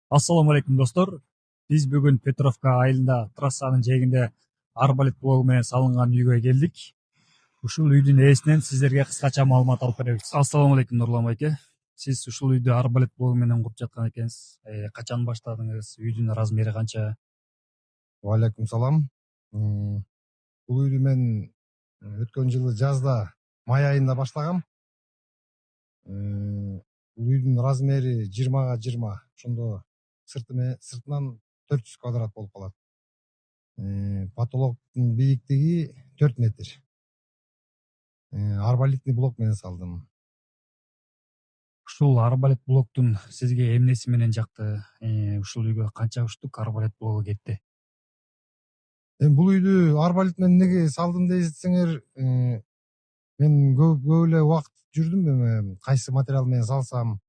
Ассаламу алейкум достор. Биз бүгүн Петровка айылында трассанын жээгинде арбалет блогу менен салынган үйгө келдик. Ушул үйдүн ээсинен сиздерге кыскача маалымат алып беребиз. Ассаламу алейкум Нурлан байке. Сиз ушул үйдү арбалет блогу менен куруп жаткан экенсиз. Качан баштадыңыз? Үйдүн размери канча? Валейкум салам. Бул үйдү мен өткөн жылы жазда май айында баштагам. Бул үйдүн размери 20га 20. Ошондо сыртынан 400 квадрат болуп калат. Потолоктун бийиктиги 4 метр. Арбалетный блок менен салдым. Ушул арбалет блоктун сизге эмнеси менен жакты? Ушул үйгө канча штук арбалет блогу кетти? Бул үйдү арбалет менен эмнеге салдым десеңер, мен көп эле убакыт жүрдүм эми кайсы материал менен салсам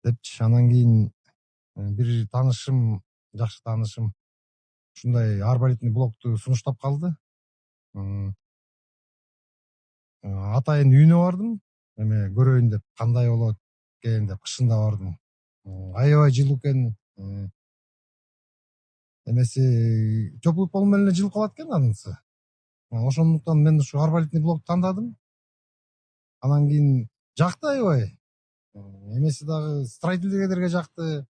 депчи. Анан кийин бир таанышым, жакшы таанышым ушундай арбалетный блокту сунуштап калды. Атайын үйүнө бардым, эме көрөйүн деп, кандай болот экен деп, кышында бардым. Аябай жылуу экен. Эмеси теплый пол менен эле жылып калат экен анысы. Ошондуктан мен ушу арбалетный блокту тандадым. Анан кийин жакты аябай. Эмеси дагы строительдегилерге жакты.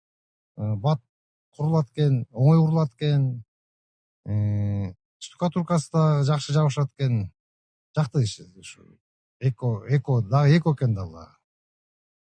Бат курулат экен, оңой курулат экен. Штукатуркасы дагы жакшы жабышат экен. Жакты ушу. Эко дагы эко экен дагы.